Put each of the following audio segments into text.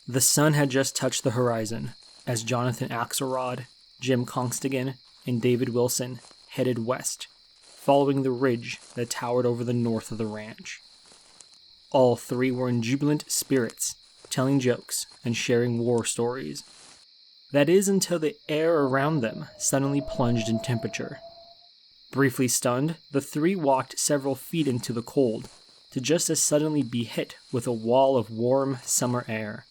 The sun had just touched the horizon as Jonathan Axelrod, Jim Constigan, and David Wilson headed west, following the ridge that towered over the north of the ranch. All three were in jubilant spirits, telling jokes and sharing war stories. That is until the air around them suddenly plunged in temperature. Briefly stunned, the three walked several feet into the cold, to just as suddenly be hit with a wall of warm summer air.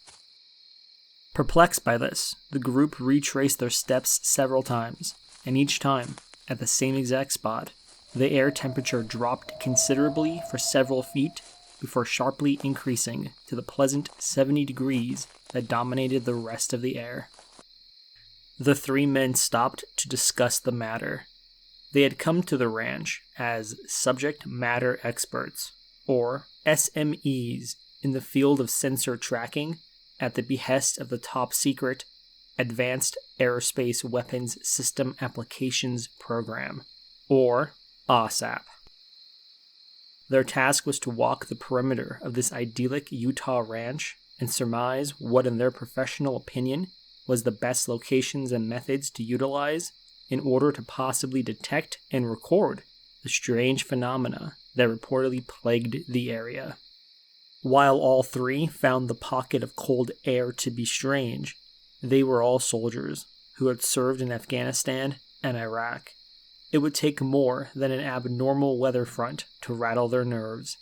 Perplexed by this, the group retraced their steps several times, and each time, at the same exact spot, the air temperature dropped considerably for several feet before sharply increasing to the pleasant 70 degrees that dominated the rest of the air. The three men stopped to discuss the matter. They had come to the ranch as subject matter experts, or SMEs, in the field of sensor tracking at the behest of the top-secret Advanced Aerospace Weapons System Applications Program, or AAWSAP. Their task was to walk the perimeter of this idyllic Utah ranch and surmise what, in their professional opinion, was the best locations and methods to utilize in order to possibly detect and record the strange phenomena that reportedly plagued the area. While all three found the pocket of cold air to be strange, they were all soldiers who had served in Afghanistan and Iraq. It would take more than an abnormal weather front to rattle their nerves.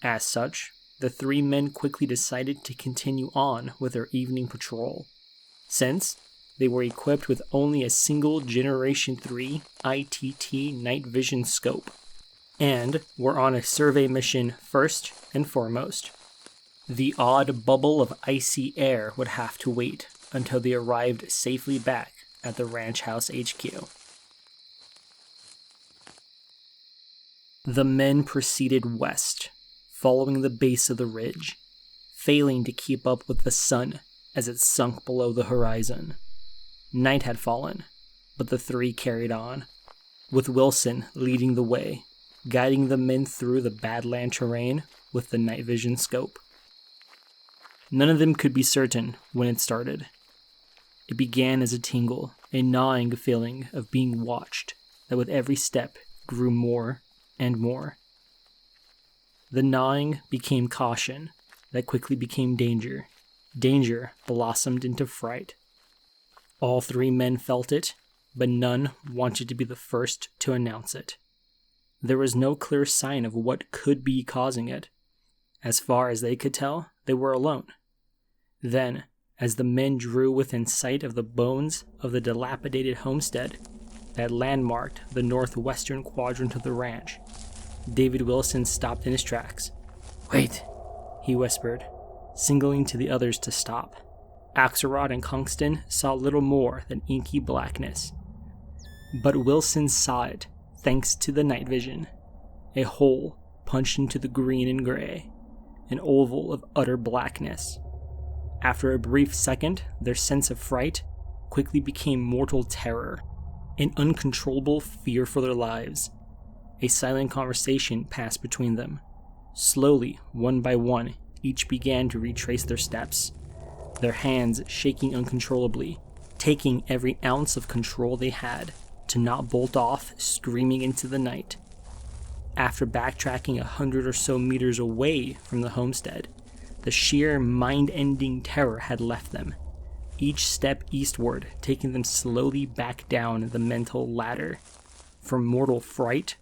As such, the three men quickly decided to continue on with their evening patrol, since they were equipped with only a single Generation 3 ITT night vision scope, and were on a survey mission first and foremost. The odd bubble of icy air would have to wait until they arrived safely back at the ranch house HQ. The men proceeded west, following the base of the ridge, failing to keep up with the sun as it sunk below the horizon. Night had fallen, but the three carried on, with Wilson leading the way, guiding the men through the badland terrain with the night vision scope. None of them could be certain when it started. It began as a tingle, a gnawing feeling of being watched that with every step grew more and more. The gnawing became caution that quickly became danger. Danger blossomed into fright. All three men felt it, but none wanted to be the first to announce it. There was no clear sign of what could be causing it. As far as they could tell, they were alone. Then, as the men drew within sight of the bones of the dilapidated homestead that landmarked the northwestern quadrant of the ranch, David Wilson stopped in his tracks. "Wait," he whispered, signaling to the others to stop. Axelrod and Constigan saw little more than inky blackness. But Wilson saw it, thanks to the night vision. A hole punched into the green and gray, an oval of utter blackness. After a brief second, their sense of fright quickly became mortal terror, an uncontrollable fear for their lives. A silent conversation passed between them. Slowly, one by one, each began to retrace their steps, their hands shaking uncontrollably, taking every ounce of control they had to not bolt off screaming into the night. After backtracking 100 or so meters away from the homestead, the sheer mind-ending terror had left them, each step eastward taking them slowly back down the mental ladder, from mortal fright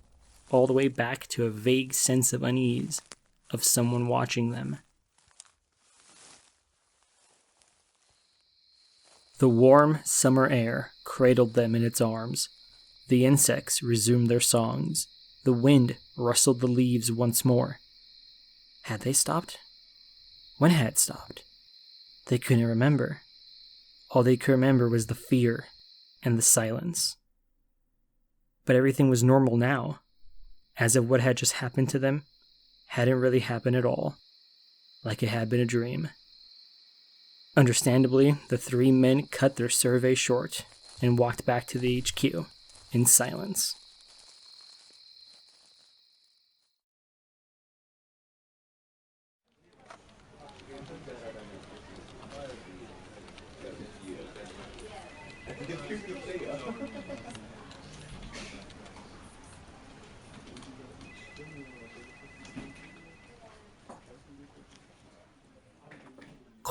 all the way back to a vague sense of unease, of someone watching them. The warm summer air cradled them in its arms. The insects resumed their songs. The wind rustled the leaves once more. Had they stopped? When had it stopped? They couldn't remember. All they could remember was the fear and the silence. But everything was normal now, as if what had just happened to them hadn't really happened at all, like it had been a dream. Understandably, the three men cut their survey short and walked back to the HQ in silence.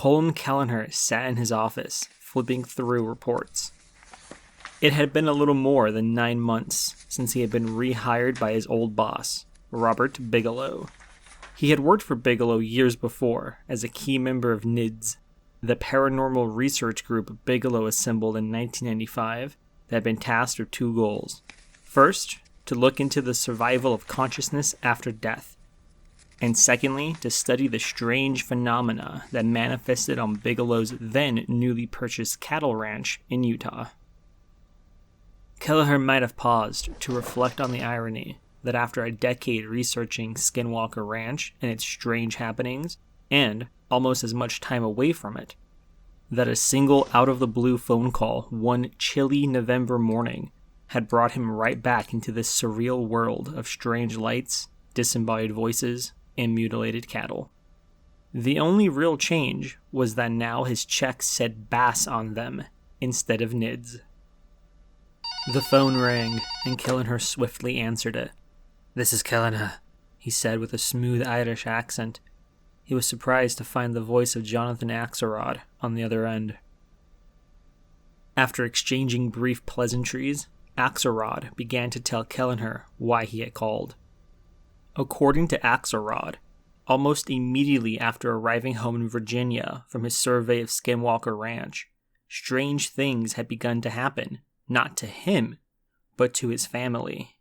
Colm Kelleher sat in his office, flipping through reports. It had been a little more than 9 months since he had been rehired by his old boss, Robert Bigelow. He had worked for Bigelow years before as a key member of NIDS, the paranormal research group Bigelow assembled in 1995 that had been tasked with 2 goals. First, to look into the survival of consciousness after death, and secondly, to study the strange phenomena that manifested on Bigelow's then newly purchased cattle ranch in Utah. Kelleher might have paused to reflect on the irony that after a decade researching Skinwalker Ranch and its strange happenings, and almost as much time away from it, that a single out-of-the-blue phone call one chilly November morning had brought him right back into this surreal world of strange lights, disembodied voices, and mutilated cattle. The only real change was that now his checks said BAASS on them instead of NIDS. The phone rang, and Kelleher swiftly answered it. "This is Kelleher," he said with a smooth Irish accent. He was surprised to find the voice of Jonathan Axelrod on the other end. After exchanging brief pleasantries, Axelrod began to tell Kelleher why he had called. According to Axelrod, almost immediately after arriving home in Virginia from his survey of Skinwalker Ranch, strange things had begun to happen, not to him, but to his family.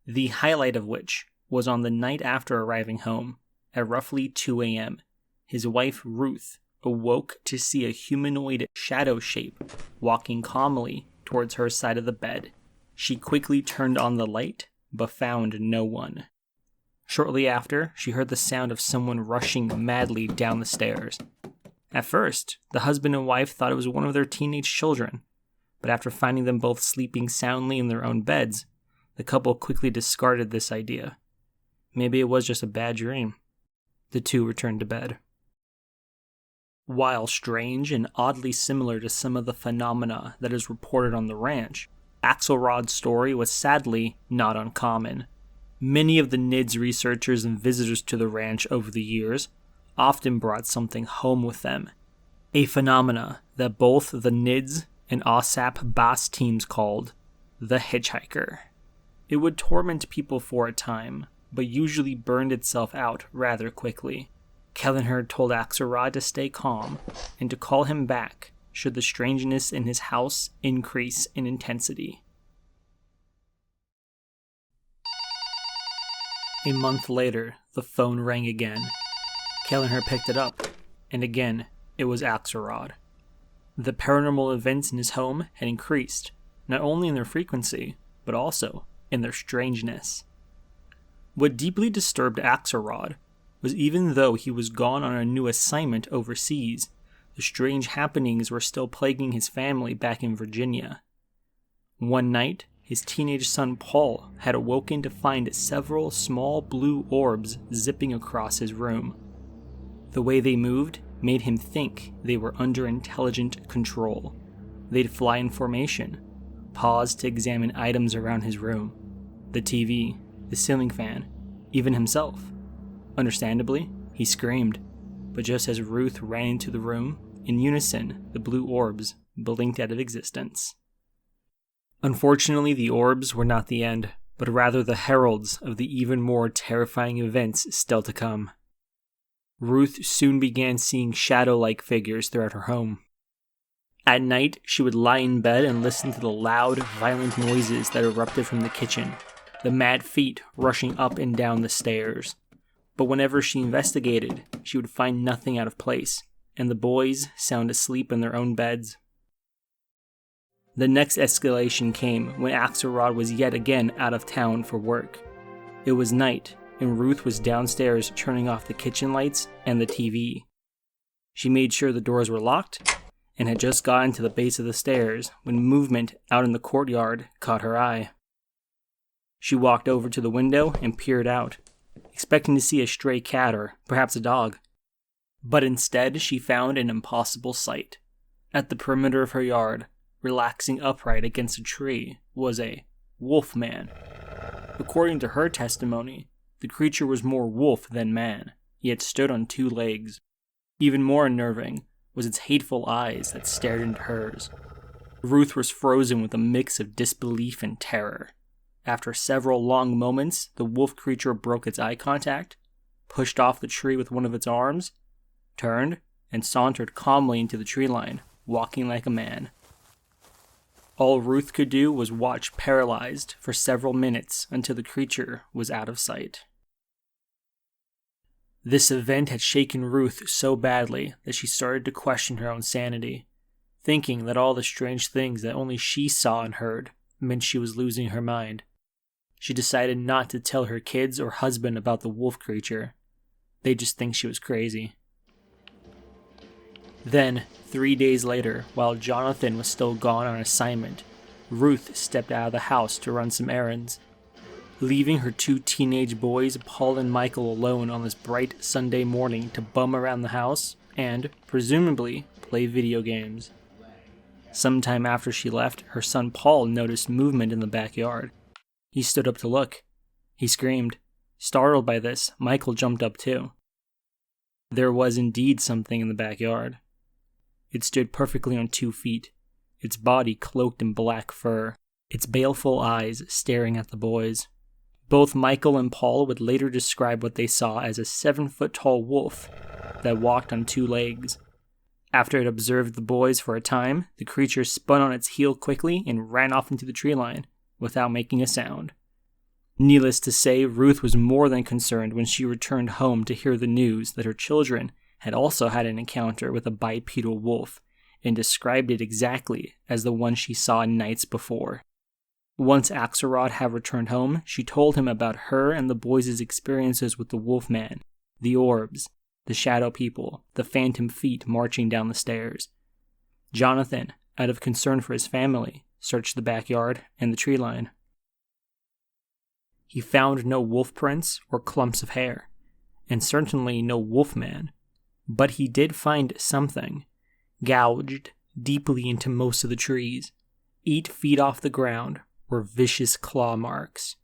The highlight of which was on the night after arriving home, at roughly 2 a.m., his wife Ruth awoke to see a humanoid shadow shape walking calmly towards her side of the bed. She quickly turned on the light, but found no one. Shortly after, she heard the sound of someone rushing madly down the stairs. At first, the husband and wife thought it was one of their teenage children, but after finding them both sleeping soundly in their own beds, the couple quickly discarded this idea. Maybe it was just a bad dream. The two returned to bed. While strange and oddly similar to some of the phenomena that is reported on the ranch, Axelrod's story was sadly not uncommon. Many of the NIDS researchers and visitors to the ranch over the years often brought something home with them, a phenomena that both the NIDS and AAWSAP-BAASS teams called the hitchhiker. It would torment people for a time, but usually burned itself out rather quickly. Kelleher told Axelrod to stay calm and to call him back should the strangeness in his house increase in intensity. A month later, the phone rang again. Kelleher picked it up, and again, it was Axelrod. The paranormal events in his home had increased, not only in their frequency, but also in their strangeness. What deeply disturbed Axelrod was even though he was gone on a new assignment overseas, the strange happenings were still plaguing his family back in Virginia. One night, his teenage son Paul had awoken to find several small blue orbs zipping across his room. The way they moved made him think they were under intelligent control. They'd fly in formation, pause to examine items around his room, the TV, the ceiling fan, even himself. Understandably, he screamed, but just as Ruth ran into the room, in unison, the blue orbs blinked out of existence. Unfortunately, the orbs were not the end, but rather the heralds of the even more terrifying events still to come. Ruth soon began seeing shadow-like figures throughout her home. At night, she would lie in bed and listen to the loud, violent noises that erupted from the kitchen, the mad feet rushing up and down the stairs. But whenever she investigated, she would find nothing out of place, and the boys sound asleep in their own beds. The next escalation came when Axelrod was yet again out of town for work. It was night, and Ruth was downstairs turning off the kitchen lights and the TV. She made sure the doors were locked, and had just gotten to the base of the stairs when movement out in the courtyard caught her eye. She walked over to the window and peered out, expecting to see a stray cat or perhaps a dog. But instead, she found an impossible sight. At the perimeter of her yard, relaxing upright against a tree, was a Wolfman. According to her testimony, the creature was more wolf than man, yet stood on 2 legs. Even more unnerving was its hateful eyes that stared into hers. Ruth was frozen with a mix of disbelief and terror. After several long moments, the wolf creature broke its eye contact, pushed off the tree with one of its arms, turned, and sauntered calmly into the tree line, walking like a man. All Ruth could do was watch paralyzed for several minutes until the creature was out of sight. This event had shaken Ruth so badly that she started to question her own sanity, thinking that all the strange things that only she saw and heard meant she was losing her mind. She decided not to tell her kids or husband about the wolf creature. They'd just think she was crazy. Then, 3 days later, while Jonathan was still gone on assignment, Ruth stepped out of the house to run some errands. Leaving her 2 teenage boys, Paul and Michael, alone on this bright Sunday morning to bum around the house and, presumably, play video games. Sometime after she left, her son Paul noticed movement in the backyard. He stood up to look. He screamed. Startled by this, Michael jumped up too. There was indeed something in the backyard. It stood perfectly on 2 feet, its body cloaked in black fur, its baleful eyes staring at the boys. Both Michael and Paul would later describe what they saw as a 7-foot-tall wolf that walked on 2 legs. After it observed the boys for a time, the creature spun on its heel quickly and ran off into the tree line, without making a sound. Needless to say, Ruth was more than concerned when she returned home to hear the news that her children had also had an encounter with a bipedal wolf, and described it exactly as the one she saw nights before. Once Axelrod had returned home, she told him about her and the boys' experiences with the Wolfman, the orbs, the shadow people, the phantom feet marching down the stairs. Jonathan, out of concern for his family, searched the backyard and the tree line. He found no wolf prints or clumps of hair, and certainly no Wolfman, but he did find something, gouged deeply into most of the trees, 8 feet off the ground, were vicious claw marks.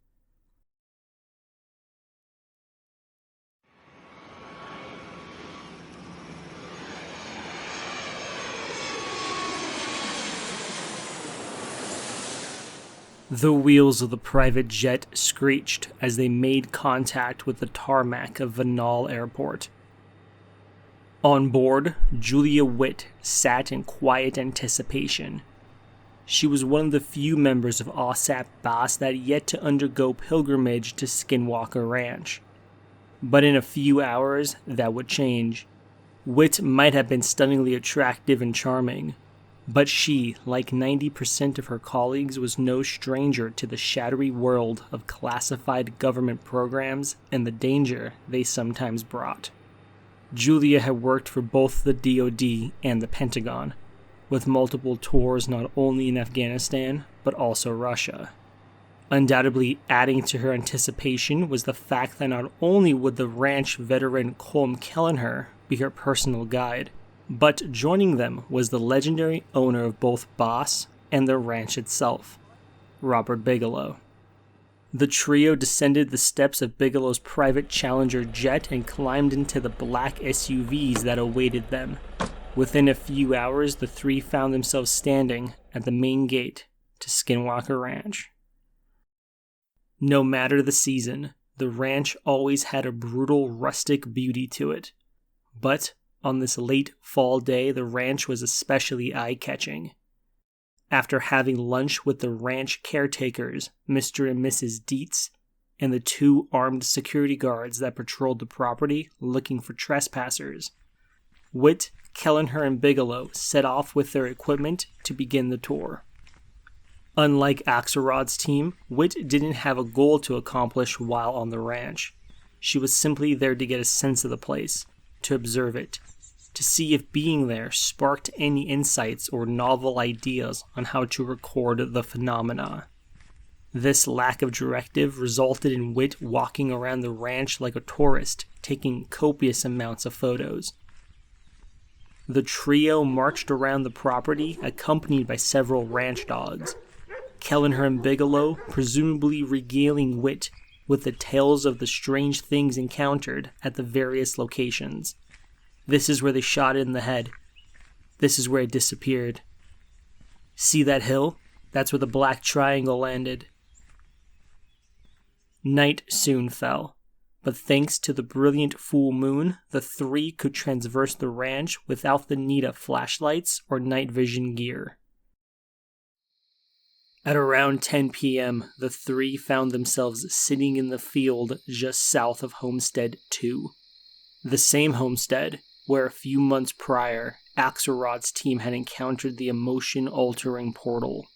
The wheels of the private jet screeched as they made contact with the tarmac of Vanal Airport. On board, Julia Witt sat in quiet anticipation. She was one of the few members of AAWSAP-BAASS that had yet to undergo pilgrimage to Skinwalker Ranch. But in a few hours, that would change. Witt might have been stunningly attractive and charming, but she, like 90% of her colleagues, was no stranger to the shadowy world of classified government programs and the danger they sometimes brought. Julia had worked for both the DoD and the Pentagon, with multiple tours not only in Afghanistan, but also Russia. Undoubtedly adding to her anticipation was the fact that not only would the ranch veteran Colm Kelleher be her personal guide, but joining them was the legendary owner of both BAASS and the ranch itself, Robert Bigelow. The trio descended the steps of Bigelow's private Challenger jet and climbed into the black SUVs that awaited them. Within a few hours, the 3 found themselves standing at the main gate to Skinwalker Ranch. No matter the season, the ranch always had a brutal, rustic beauty to it. But on this late fall day, the ranch was especially eye-catching. After having lunch with the ranch caretakers, Mr. and Mrs. Dietz, and the 2 armed security guards that patrolled the property looking for trespassers, Witt, Kelleher, and Bigelow set off with their equipment to begin the tour. Unlike Axelrod's team, Witt didn't have a goal to accomplish while on the ranch. She was simply there to get a sense of the place, to observe it, to see if being there sparked any insights or novel ideas on how to record the phenomena. This lack of directive resulted in Witt walking around the ranch like a tourist, taking copious amounts of photos. The trio marched around the property, accompanied by several ranch dogs, Kelleher and Bigelow presumably regaling Witt with the tales of the strange things encountered at the various locations. This is where they shot it in the head. This is where it disappeared. See that hill? That's where the black triangle landed. Night soon fell, but thanks to the brilliant full moon, the three could traverse the ranch without the need of flashlights or night vision gear. At around 10 p.m., the three found themselves sitting in the field just south of Homestead 2. The same homestead where a few months prior, Axelrod's team had encountered the emotion-altering portal.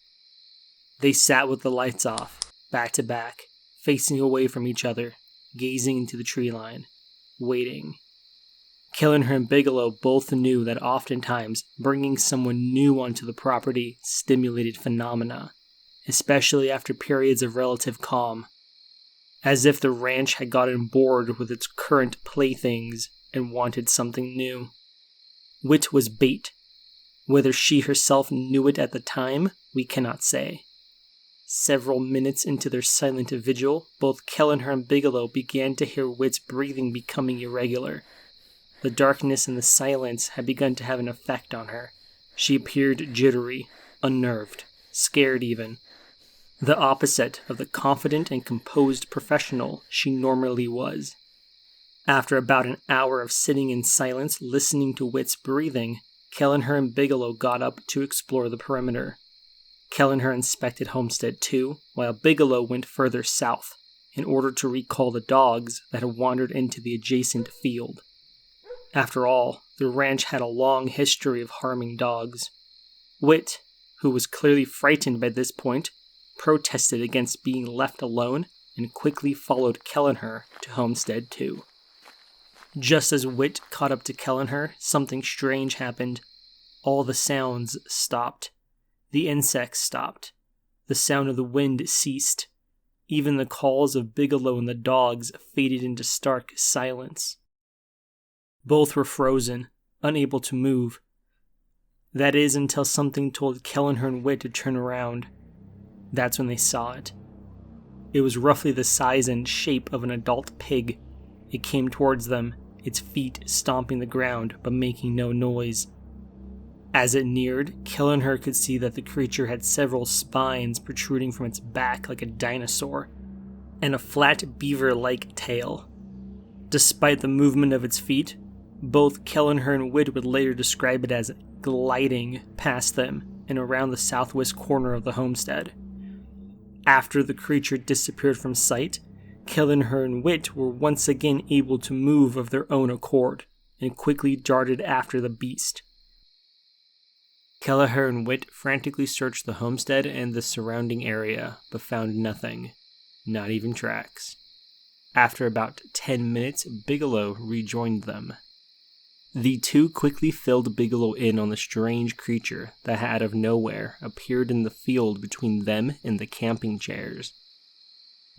They sat with the lights off, back to back, facing away from each other, gazing into the tree line, waiting. Kelleher and Bigelow both knew that oftentimes bringing someone new onto the property stimulated phenomena, especially after periods of relative calm, as if the ranch had gotten bored with its current playthings and wanted something new. Wit was bait. Whether she herself knew it at the time, we cannot say. Several minutes into their silent vigil, both Kelleher and Bigelow began to hear Wit's breathing becoming irregular. The darkness and the silence had begun to have an effect on her. She appeared jittery, unnerved, scared even. The opposite of the confident and composed professional she normally was. After about an hour of sitting in silence listening to Wit's breathing, Kelleher and Bigelow got up to explore the perimeter. Kelleher inspected Homestead 2, while Bigelow went further south, in order to recall the dogs that had wandered into the adjacent field. After all, the ranch had a long history of harming dogs. Wit, who was clearly frightened by this point, protested against being left alone and quickly followed Kelleher to Homestead 2. Just as Wit caught up to Kelleher, something strange happened. All the sounds stopped. The insects stopped. The sound of the wind ceased. Even the calls of Bigelow and the dogs faded into stark silence. Both were frozen, unable to move. That is, until something told Kelleher and Wit to turn around. That's when they saw it. It was roughly the size and shape of an adult pig. It came towards them, its feet stomping the ground but making no noise. As it neared, Kelleher could see that the creature had several spines protruding from its back like a dinosaur, and a flat beaver-like tail. Despite the movement of its feet, both Kelleher and Wit would later describe it as gliding past them and around the southwest corner of the homestead. After the creature disappeared from sight, Kelleher and Wit were once again able to move of their own accord, and quickly darted after the beast. Kelleher and Wit frantically searched the homestead and the surrounding area, but found nothing, not even tracks. After about 10 minutes, Bigelow rejoined them. The two quickly filled Bigelow in on the strange creature that had out of nowhere appeared in the field between them and the camping chairs.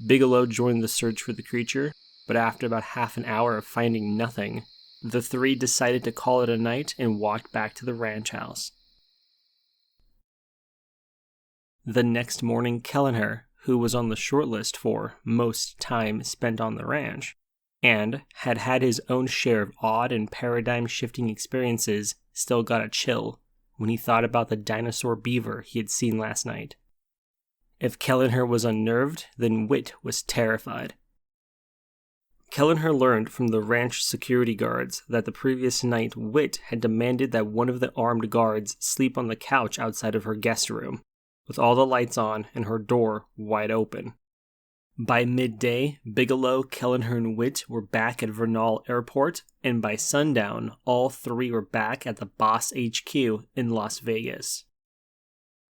Bigelow joined the search for the creature, but after about half an hour of finding nothing, the three decided to call it a night and walked back to the ranch house. The next morning, Kelleher, who was on the short list for most time spent on the ranch, and had had his own share of odd and paradigm-shifting experiences, still got a chill when he thought about the dinosaur beaver he had seen last night. If Kelleher was unnerved, then Wit was terrified. Kelleher learned from the ranch security guards that the previous night Wit had demanded that one of the armed guards sleep on the couch outside of her guest room, with all the lights on and her door wide open. By midday, Bigelow, Kelleher, and Wit were back at Vernal Airport, and by sundown, all three were back at the BAASS HQ in Las Vegas.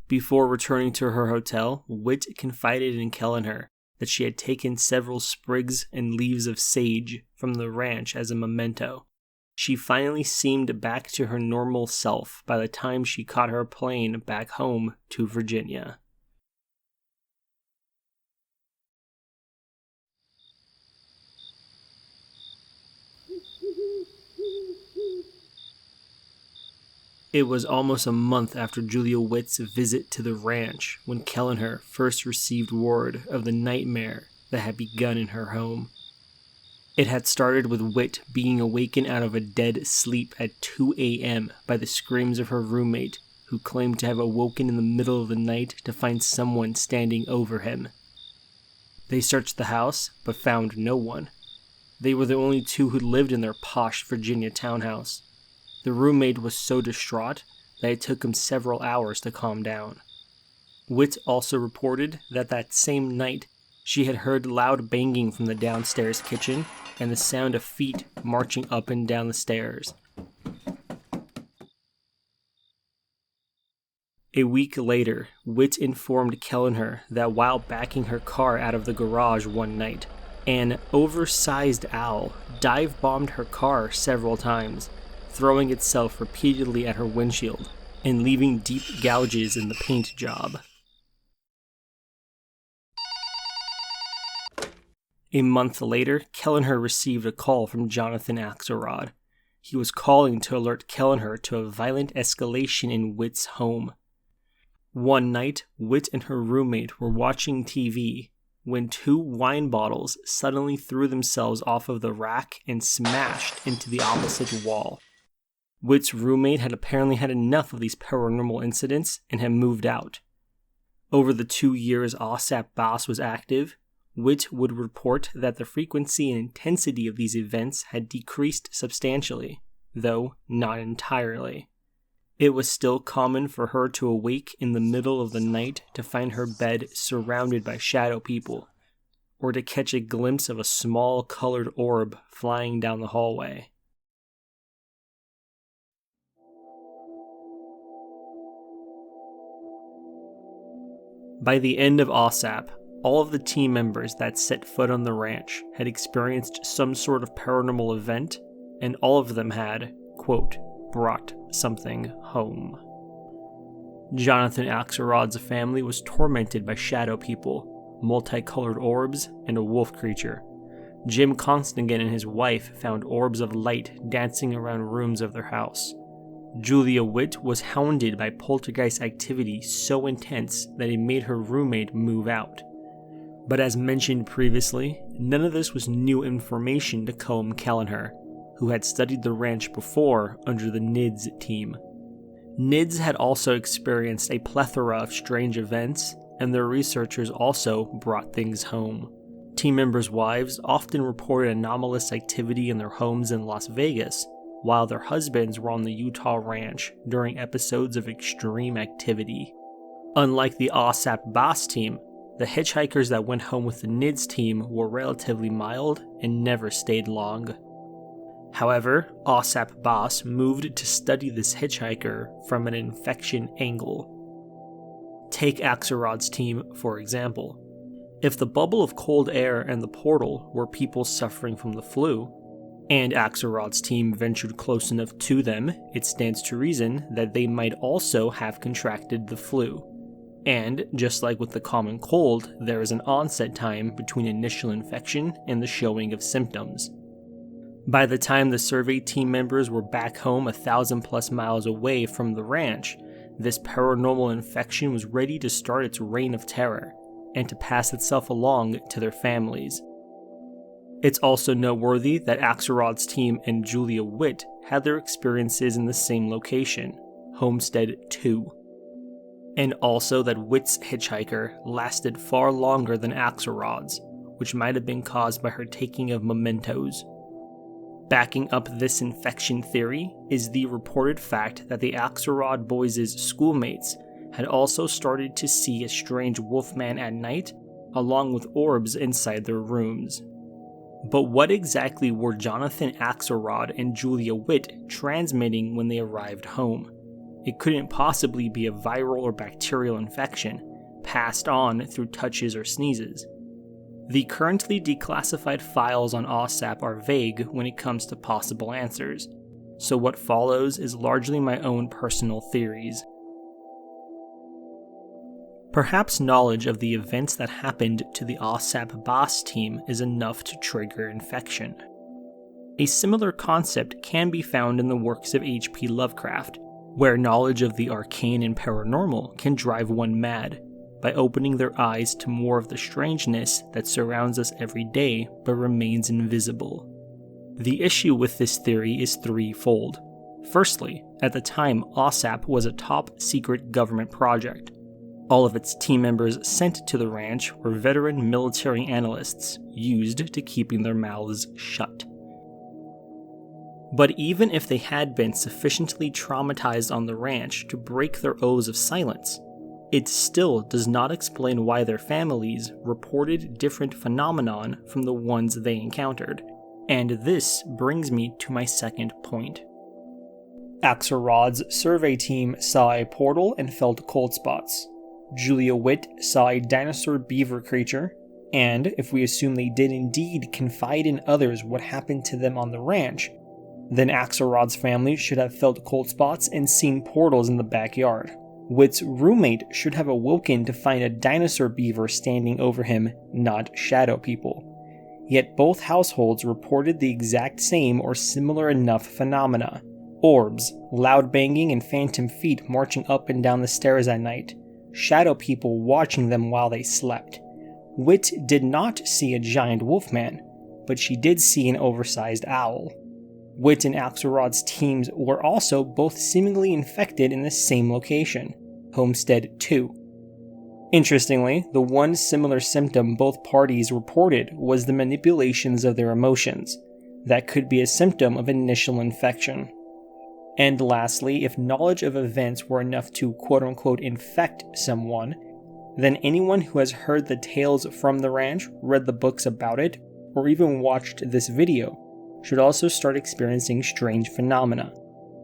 Before returning to her hotel, Wit confided in Kelleher that she had taken several sprigs and leaves of sage from the ranch as a memento. She finally seemed back to her normal self by the time she caught her plane back home to Virginia. It was almost a month after Julia Witt's visit to the ranch when Kelleher first received word of the nightmare that had begun in her home. It had started with Whit being awakened out of a dead sleep at 2 a.m. by the screams of her roommate, who claimed to have awoken in the middle of the night to find someone standing over him. They searched the house, but found no one. They were the only two who lived in their posh Virginia townhouse. The roommate was so distraught that it took him several hours to calm down. Whit also reported that same night she had heard loud banging from the downstairs kitchen and the sound of feet marching up and down the stairs. A week later, Whit informed Kelleher that while backing her car out of the garage one night, an oversized owl dive-bombed her car several times, throwing itself repeatedly at her windshield and leaving deep gouges in the paint job. A month later, Kelleher received a call from Jonathan Axelrod. He was calling to alert Kelleher to a violent escalation in Whit's home. One night, Whit and her roommate were watching TV when 2 wine bottles suddenly threw themselves off of the rack and smashed into the opposite wall. Whit's roommate had apparently had enough of these paranormal incidents and had moved out. Over the 2 years AAWSAP-BAASS was active, Whit would report that the frequency and intensity of these events had decreased substantially, though not entirely. It was still common for her to awake in the middle of the night to find her bed surrounded by shadow people, or to catch a glimpse of a small colored orb flying down the hallway. By the end of AAWSAP, all of the team members that set foot on the ranch had experienced some sort of paranormal event, and all of them had, quote, brought something home. Jonathan Axelrod's family was tormented by shadow people, multicolored orbs, and a wolf creature. Jim Constigan and his wife found orbs of light dancing around rooms of their house. Julia Whit was hounded by poltergeist activity so intense that it made her roommate move out. But as mentioned previously, none of this was new information to Colm Kelleher, who had studied the ranch before under the NIDS team. NIDS had also experienced a plethora of strange events, and their researchers also brought things home. Team members' wives often reported anomalous activity in their homes in Las Vegas, while their husbands were on the Utah ranch during episodes of extreme activity. Unlike the AAWSAP-BAASS team, the hitchhikers that went home with the NIDS team were relatively mild and never stayed long. However, AAWSAP-BAASS moved to study this hitchhiker from an infection angle. Take Axelrod's team, for example. If the bubble of cold air and the portal were people suffering from the flu, and Axelrod's team ventured close enough to them, it stands to reason that they might also have contracted the flu. And, just like with the common cold, there is an onset time between initial infection and the showing of symptoms. By the time the survey team members were back home 1,000+ miles away from the ranch, this paranormal infection was ready to start its reign of terror, and to pass itself along to their families. It's also noteworthy that Axelrod's team and Julia Whit had their experiences in the same location, Homestead 2. And also that Whit's hitchhiker lasted far longer than Axelrod's, which might have been caused by her taking of mementos. Backing up this infection theory is the reported fact that the Axelrod boys' schoolmates had also started to see a strange wolfman at night, along with orbs inside their rooms. But what exactly were Jonathan Axelrod and Julia Whit transmitting when they arrived home? It couldn't possibly be a viral or bacterial infection, passed on through touches or sneezes. The currently declassified files on AAWSAP are vague when it comes to possible answers, so what follows is largely my own personal theories. Perhaps knowledge of the events that happened to the AAWSAP-BAASS team is enough to trigger infection. A similar concept can be found in the works of H.P. Lovecraft, where knowledge of the arcane and paranormal can drive one mad, by opening their eyes to more of the strangeness that surrounds us every day but remains invisible. The issue with this theory is threefold. Firstly, at the time, AAWSAP was a top-secret government project. All of its team members sent to the ranch were veteran military analysts used to keeping their mouths shut. But even if they had been sufficiently traumatized on the ranch to break their oaths of silence, it still does not explain why their families reported different phenomenon from the ones they encountered. And this brings me to my second point. Axelrod's survey team saw a portal and felt cold spots. Julia Witt saw a dinosaur beaver creature, and if we assume they did indeed confide in others what happened to them on the ranch, then Axelrod's family should have felt cold spots and seen portals in the backyard. Witt's roommate should have awoken to find a dinosaur beaver standing over him, not shadow people. Yet both households reported the exact same or similar enough phenomena. Orbs, loud banging, and phantom feet marching up and down the stairs at night. Shadow people watching them while they slept. Witt did not see a giant wolfman, but she did see an oversized owl. Witt and Axelrod's teams were also both seemingly infected in the same location, Homestead 2. Interestingly, the one similar symptom both parties reported was the manipulations of their emotions. That could be a symptom of initial infection. And lastly, if knowledge of events were enough to quote-unquote infect someone, then anyone who has heard the tales from the ranch, read the books about it, or even watched this video, should also start experiencing strange phenomena.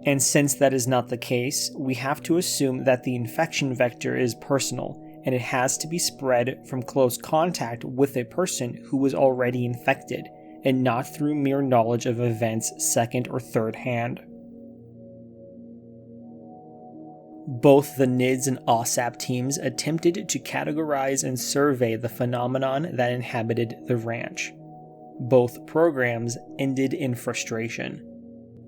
And since that is not the case, we have to assume that the infection vector is personal, and it has to be spread from close contact with a person who was already infected, and not through mere knowledge of events second or third hand. Both the NIDS and AAWSAP teams attempted to categorize and survey the phenomenon that inhabited the ranch. Both programs ended in frustration.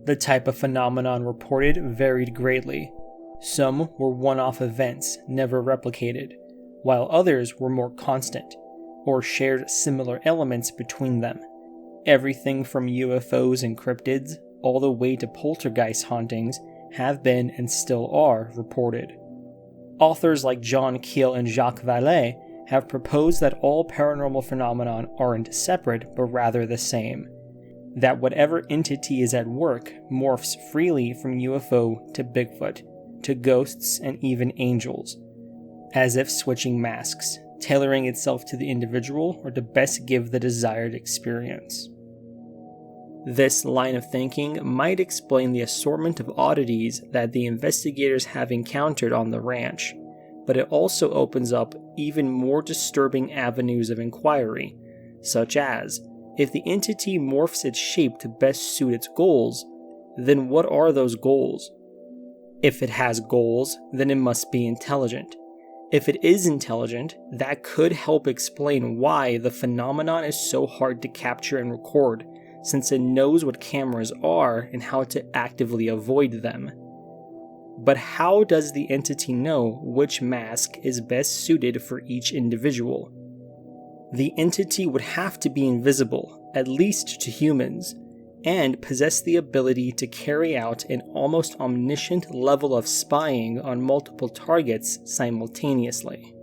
The type of phenomenon reported varied greatly. Some were one-off events, never replicated, while others were more constant, or shared similar elements between them. Everything from UFOs and cryptids, all the way to poltergeist hauntings, have been and still are reported. Authors like John Keel and Jacques Vallée have proposed that all paranormal phenomena aren't separate but rather the same. That whatever entity is at work morphs freely from UFO to Bigfoot, to ghosts and even angels, as if switching masks, tailoring itself to the individual or to best give the desired experience. This line of thinking might explain the assortment of oddities that the investigators have encountered on the ranch, but it also opens up even more disturbing avenues of inquiry, such as, if the entity morphs its shape to best suit its goals, then what are those goals? If it has goals, then it must be intelligent. If it is intelligent, that could help explain why the phenomenon is so hard to capture and record, since it knows what cameras are and how to actively avoid them. But how does the entity know which mask is best suited for each individual? The entity would have to be invisible, at least to humans, and possess the ability to carry out an almost omniscient level of spying on multiple targets simultaneously.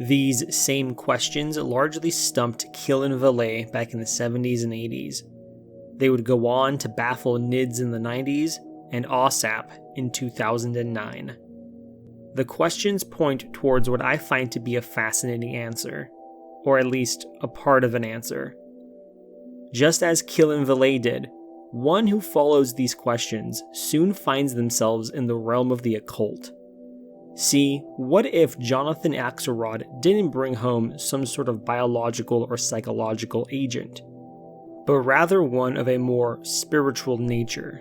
These same questions largely stumped Keel and Vallée back in the 70s and 80s. They would go on to baffle NIDS in the 90s and AAWSAP in 2009. The questions point towards what I find to be a fascinating answer, or at least a part of an answer. Just as Keel and Vallée did, one who follows these questions soon finds themselves in the realm of the occult. See, what if Jonathan Axelrod didn't bring home some sort of biological or psychological agent, but rather one of a more spiritual nature?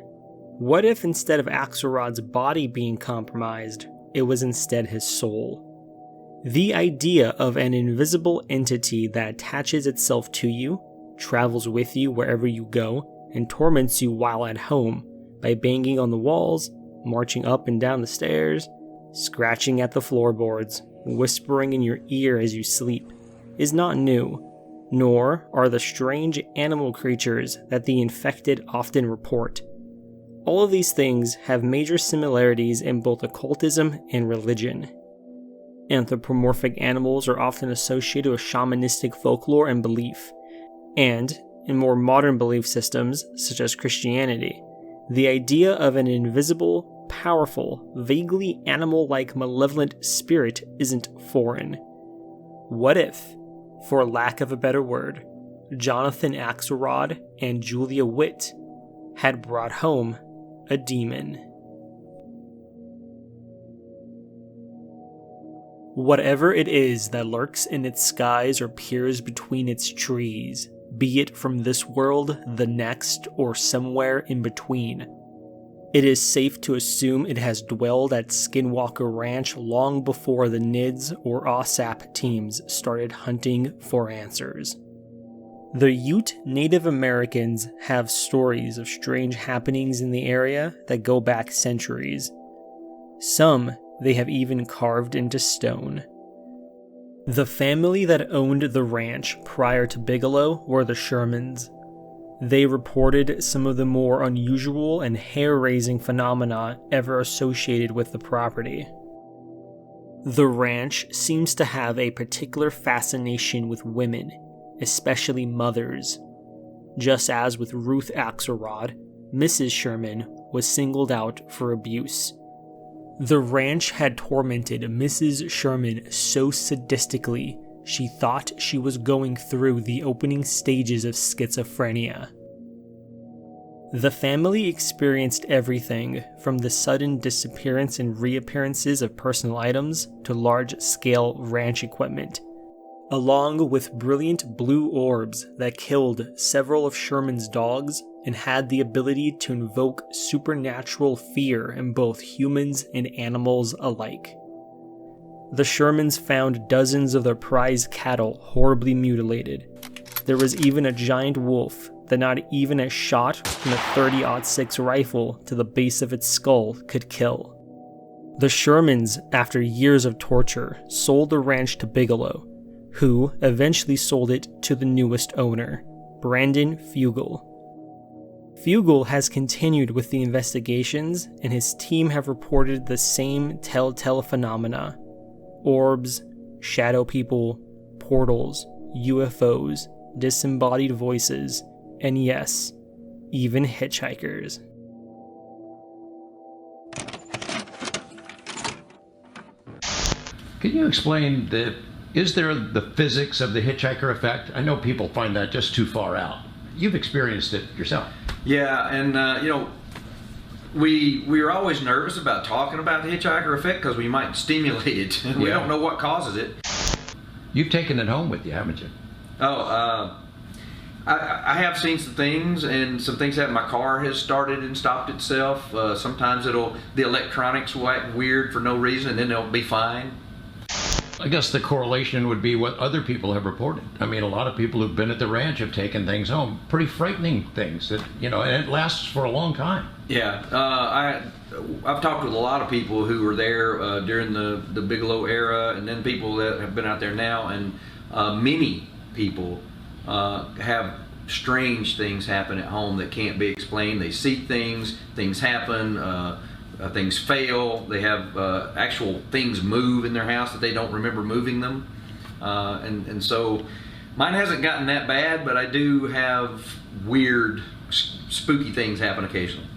What if instead of Axelrod's body being compromised, it was instead his soul? The idea of an invisible entity that attaches itself to you, travels with you wherever you go, and torments you while at home by banging on the walls, marching up and down the stairs, scratching at the floorboards, whispering in your ear as you sleep, is not new, nor are the strange animal creatures that the infected often report. All of these things have major similarities in both occultism and religion. Anthropomorphic animals are often associated with shamanistic folklore and belief, and, in more modern belief systems, such as Christianity, the idea of an invisible, powerful, vaguely animal-like malevolent spirit isn't foreign. What if, for lack of a better word, Jonathan Axelrod and Julia Witt had brought home a demon? Whatever it is that lurks in its skies or peers between its trees, be it from this world, the next, or somewhere in between, it is safe to assume it has dwelled at Skinwalker Ranch long before the NIDS or AAWSAP teams started hunting for answers. The Ute Native Americans have stories of strange happenings in the area that go back centuries. Some they have even carved into stone. The family that owned the ranch prior to Bigelow were the Shermans. They reported some of the more unusual and hair-raising phenomena ever associated with the property. The ranch seems to have a particular fascination with women, especially mothers. Just as with Ruth Axelrod, Mrs. Sherman was singled out for abuse. The ranch had tormented Mrs. Sherman so sadistically she thought she was going through the opening stages of schizophrenia. The family experienced everything from the sudden disappearance and reappearances of personal items to large-scale ranch equipment, along with brilliant blue orbs that killed several of Sherman's dogs and had the ability to invoke supernatural fear in both humans and animals alike. The Shermans found dozens of their prized cattle horribly mutilated. There was even a giant wolf that not even a shot from a .30-06 rifle to the base of its skull could kill. The Shermans, after years of torture, sold the ranch to Bigelow, who eventually sold it to the newest owner, Brandon Fugel. Fugel has continued with the investigations, and his team have reported the same telltale phenomena: orbs, shadow people, portals, UFOs, disembodied voices, and yes, even hitchhikers. Can you explain is there the physics of the hitchhiker effect? I know people find that just too far out. You've experienced it yourself. Yeah, and we were always nervous about talking about the hitchhiker effect because we might stimulate it. We don't know what causes it. You've taken it home with you, haven't you? Oh, I have seen some things, and some things that my car has started and stopped itself. Sometimes the electronics will act weird for no reason, and then it'll be fine. I guess the correlation would be what other people have reported. I mean, a lot of people who've been at the ranch have taken things home, pretty frightening things that, and it lasts for a long time. Yeah, I've talked with a lot of people who were there during the Bigelow era, and then people that have been out there now, and many people have strange things happen at home that can't be explained. They see things happen, things fail, they have actual things move in their house that they don't remember moving them. And so mine hasn't gotten that bad, but I do have weird, spooky things happen occasionally.